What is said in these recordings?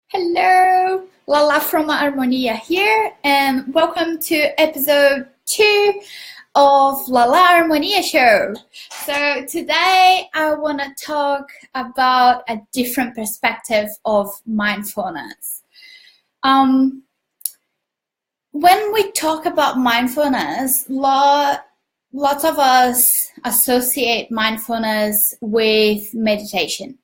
Hello, Lalá from Armonēa here, and welcome to episode 2 of Lalá Armonēa Show. So today I want to talk about a different perspective of mindfulness. When we talk about mindfulness, lots of us associate mindfulness with meditation.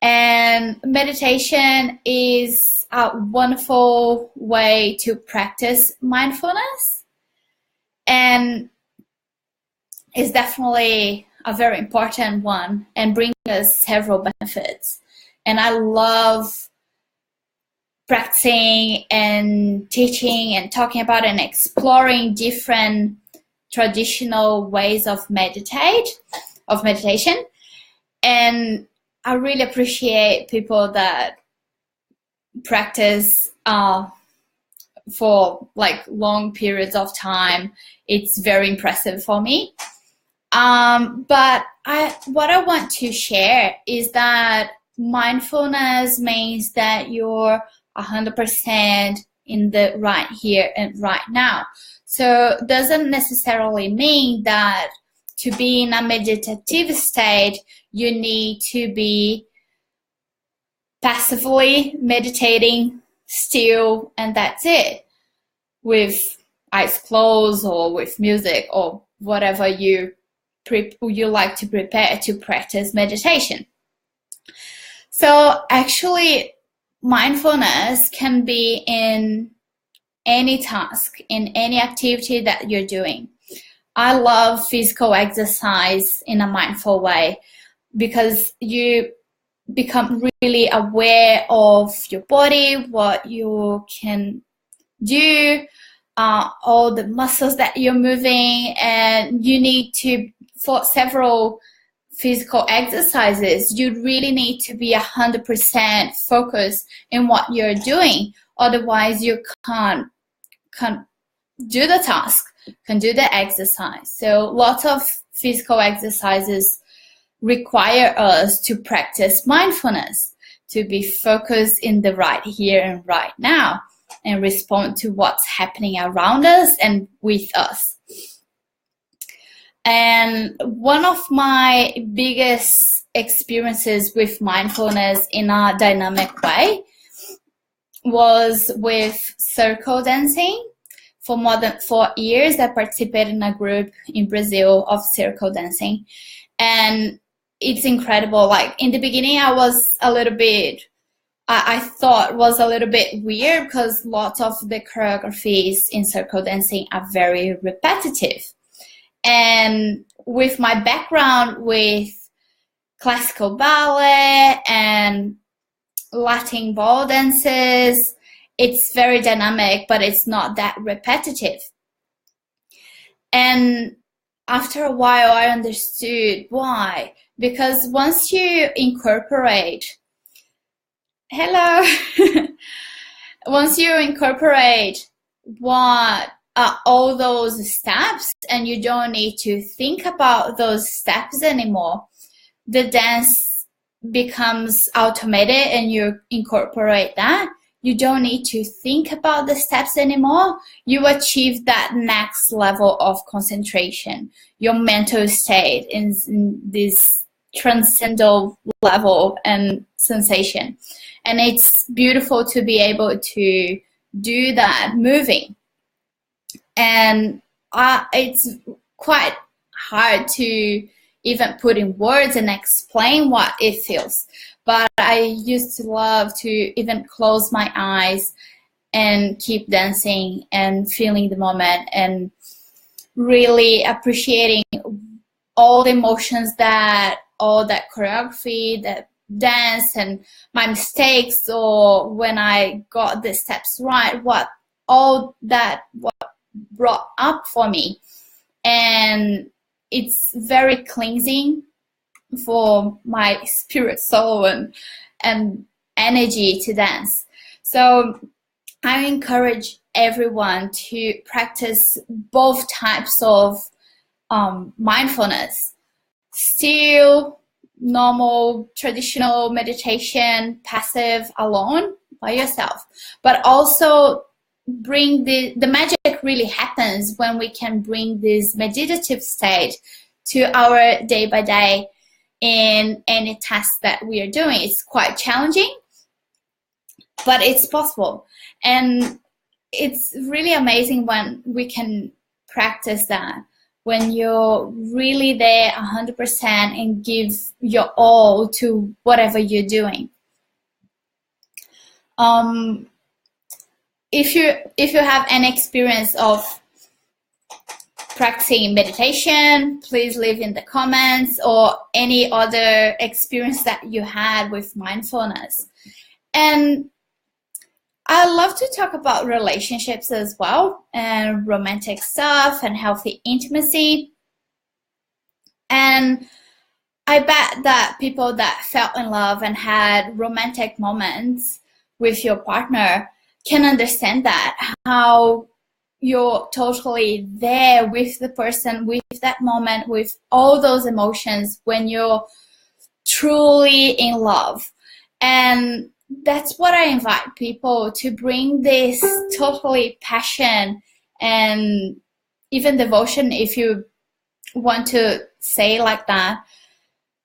And meditation is a wonderful way to practice mindfulness, and is definitely a very important one and brings us several benefits. And I love practicing and teaching and talking about and exploring different traditional ways of meditation. And I really appreciate people that practice for like long periods of time. It's very impressive for me. But what I want to share is that mindfulness means that you're 100% in the right here and right now. So it doesn't necessarily mean that to be in a meditative state, you need to be passively meditating still, and that's it, with eyes closed or with music or whatever you like to prepare to practice meditation. So actually, mindfulness can be in any task, in any activity that you're doing. I love physical exercise in a mindful way, because you become really aware of your body, what you can do, all the muscles that you're moving, and you need to, for several physical exercises, you really need to be 100% focused in what you're doing. Otherwise, you can't do the task, can do the exercise. So lots of physical exercises require us to practice mindfulness, to be focused in the right here and right now, and respond to what's happening around us and with us. And one of my biggest experiences with mindfulness in a dynamic way was with circle dancing. For more than 4 years, I participated in a group in Brazil of circle dancing. And it's incredible. Like in the beginning, I was a little bit, I thought was a little bit weird, because lots of the choreographies in circle dancing are very repetitive. And with my background with classical ballet and Latin ball dances, it's very dynamic, but it's not that repetitive. And after a while, I understood why. Because once you incorporate, once you incorporate what are all those steps, and you don't need to think about those steps anymore, the dance becomes automated, and you incorporate that. You don't need to think about the steps anymore. You achieve that next level of concentration. Your mental state is in this transcendental level and sensation. And it's beautiful to be able to do that moving. And it's quite hard to even put in words and explain what it feels. But I used to love to even close my eyes and keep dancing and feeling the moment and really appreciating all the emotions that all that choreography, that dance, and my mistakes, or when I got the steps right, what brought up for me. And it's very cleansing for my spirit, soul, and energy to dance. So I encourage everyone to practice both types of mindfulness. Still normal, traditional meditation, passive, alone by yourself. But also bring the magic really happens when we can bring this meditative state to our day by day in any task that we are doing. It's quite challenging, but it's possible. And it's really amazing when we can practice that, when you're really there 100% and give your all to whatever you're doing. If you have any experience of practicing meditation, please leave in the comments, or any other experience that you had with mindfulness. And I love to talk about relationships as well, and romantic stuff and healthy intimacy. And I bet that people that fell in love and had romantic moments with your partner can understand that, how you're totally there with the person, with that moment, with all those emotions when you're truly in love. And that's what I invite people to bring, this totally passion and even devotion, if you want to say like that,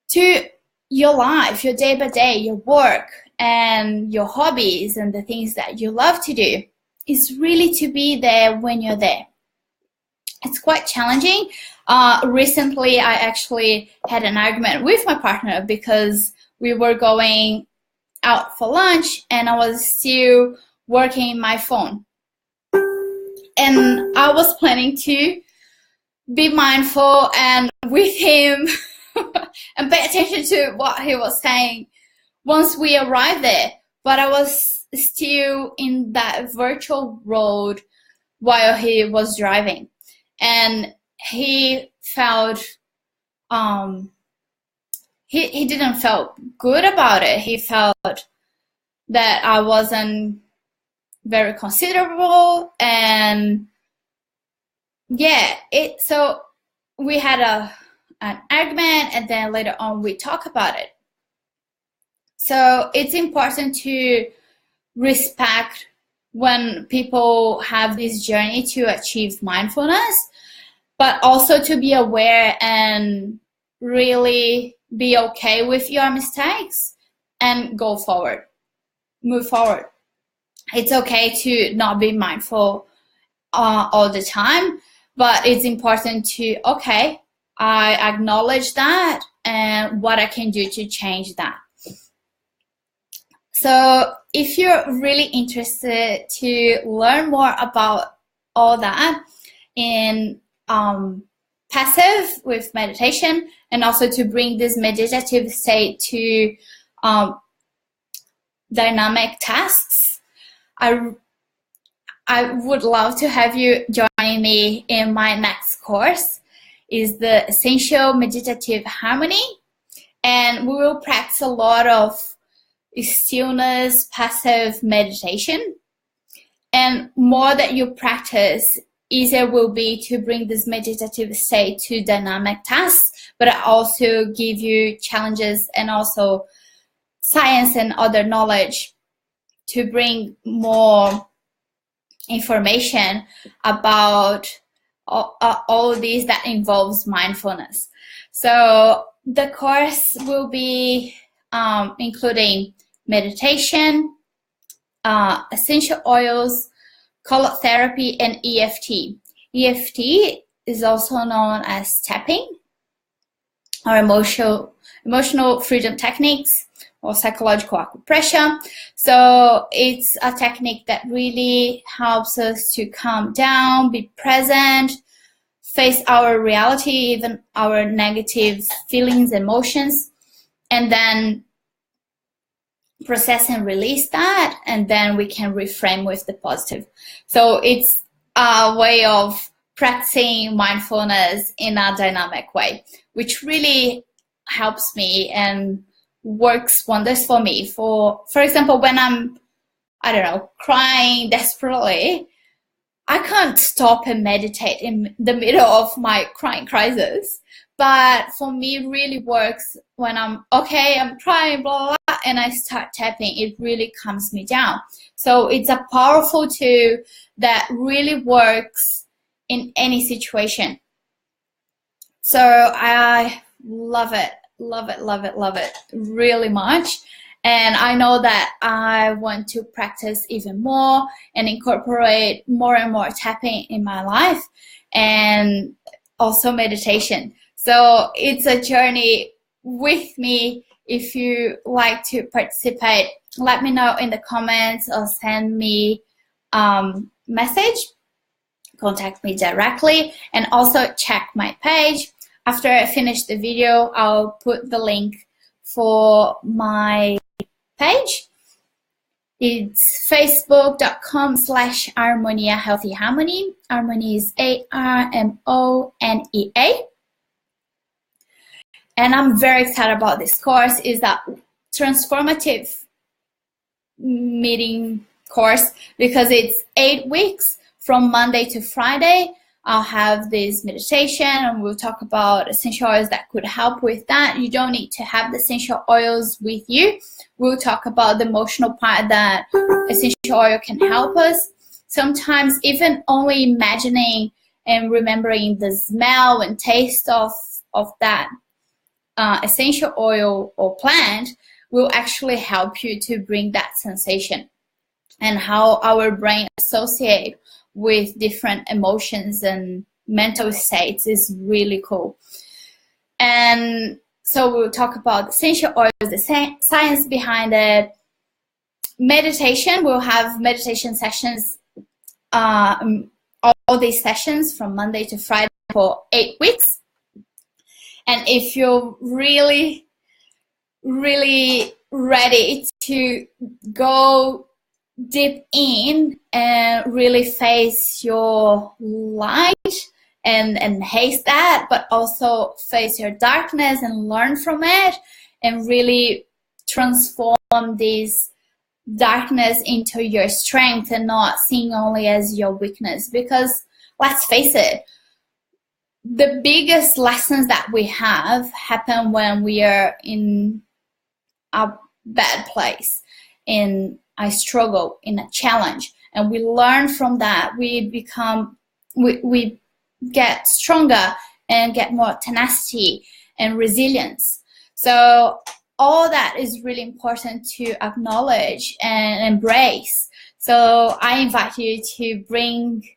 to your life, your day by day, your work and your hobbies and the things that you love to do. Is really to be there when you're there. It's quite challenging. Recently, I actually had an argument with my partner because we were going out for lunch and I was still working my phone. And I was planning to be mindful and with him and pay attention to what he was saying once we arrived there. But I was still in that virtual road while he was driving. And he felt, he didn't feel good about it. He felt that I wasn't very considerable, and yeah, so we had an argument, and then later on we talk about it. So it's important to respect when people have this journey to achieve mindfulness, but also to be aware and really be okay with your mistakes and go forward, move forward. It's okay to not be mindful all the time, but it's important to, okay, I acknowledge that and what I can do to change that. So if you're really interested to learn more about all that in passive with meditation, and also to bring this meditative state to dynamic tasks, I would love to have you join me in my next course. Is the Essential Meditative Harmony, and we will practice a lot of stillness, passive meditation. And more that you practice, easier will be to bring this meditative state to dynamic tasks, but I also give you challenges and also science and other knowledge to bring more information about all these that involves mindfulness. So the course will be including meditation, essential oils, color therapy, and EFT. EFT is also known as tapping, or emotional freedom techniques, or psychological acupressure. So it's a technique that really helps us to calm down, be present, face our reality, even our negative feelings, emotions, and then process and release that, and then we can reframe with the positive. So it's a way of practicing mindfulness in a dynamic way, which really helps me and works wonders for me. For example, when I'm, I don't know, crying desperately, I can't stop and meditate in the middle of my crying crisis. But for me, it really works when I'm trying, blah, blah, blah, and I start tapping. It really calms me down. So it's a powerful tool that really works in any situation. So I love it really much. And I know that I want to practice even more and incorporate more and more tapping in my life, and also meditation. So it's a journey with me. If you like to participate, let me know in the comments or send me message, contact me directly, and also check my page. After I finish the video, I'll put the link for my page. It's facebook.com/Armonēa Healthy Harmony. Harmony is ARMONEA. And I'm very excited about this course. It's a transformative meeting course because it's 8 weeks from Monday to Friday. I'll have this meditation and we'll talk about essential oils that could help with that. You don't need to have the essential oils with you. We'll talk about the emotional part that essential oil can help us. Sometimes even only imagining and remembering the smell and taste of that essential oil or plant will actually help you to bring that sensation, and how our brain associates with different emotions and mental states is really cool. And so we'll talk about essential oils, the science behind it. Meditation, we'll have meditation sessions, all these sessions from Monday to Friday for 8 weeks. And if you're really, really ready to go deep in and really face your light and haste that, but also face your darkness and learn from it and really transform this darkness into your strength and not seeing only as your weakness. Because let's face it, the biggest lessons that we have happen when we are in a bad place, in a struggle, in a challenge, and we learn from that. We get stronger and get more tenacity and resilience. So all that is really important to acknowledge and embrace. So I invite you to bring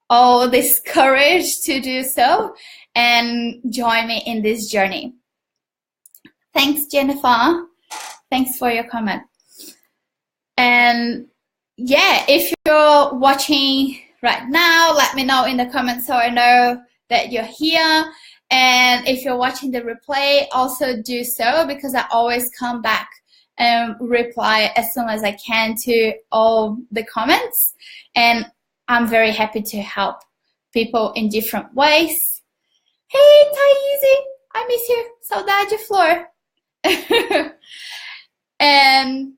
all this courage to do so and join me in this journey. Thanks, Jennifer. Thanks for your comment. And yeah, if you're watching right now, let me know in the comments so I know that you're here. And if you're watching the replay, also do so, because I always come back and reply as soon as I can to all the comments. And I'm very happy to help people in different ways. Hey, Thaisi, I miss you. Saudade, Flor. And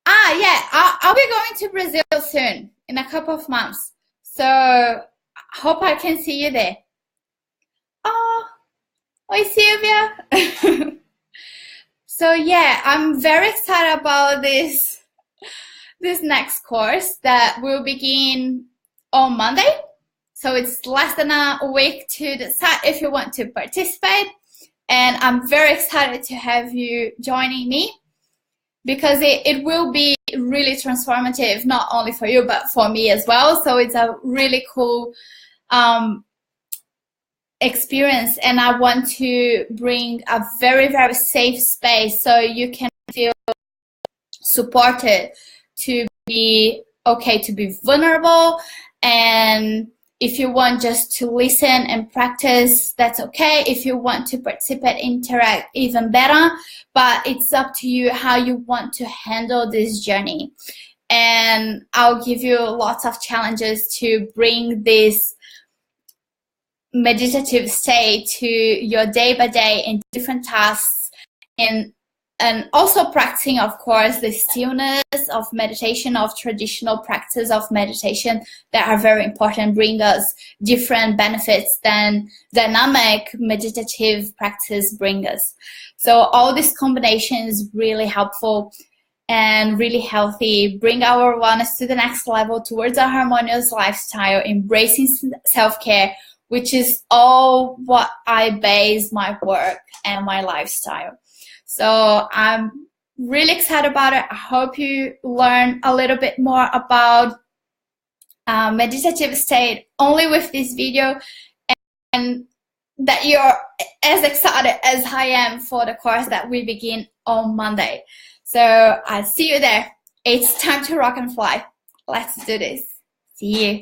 yeah, I'll be going to Brazil soon, in a couple of months. So I hope I can see you there. Oh, oi, Sylvia. So yeah, I'm very excited about this next course that will begin on Monday. So it's less than a week to decide if you want to participate. And I'm very excited to have you joining me, because it will be really transformative, not only for you, but for me as well. So it's a really cool experience. And I want to bring a very, very safe space so you can feel supported to be okay, to be vulnerable. And if you want just to listen and practice, that's okay. If you want to participate, interact, even better. But it's up to you how you want to handle this journey. And I'll give you lots of challenges to bring this meditative state to your day by day in different tasks, and And also practicing, of course, the stillness of meditation, of traditional practice of meditation that are very important, bring us different benefits than dynamic meditative practice bring us. So all this combination is really helpful and really healthy, bring our awareness to the next level towards a harmonious lifestyle, embracing self-care, which is all what I base my work and my lifestyle. So I'm really excited about it. I hope you learn a little bit more about meditative state only with this video, and that you're as excited as I am for the course that we begin on Monday. So I'll see you there. It's time to rock and fly. Let's do this. See you.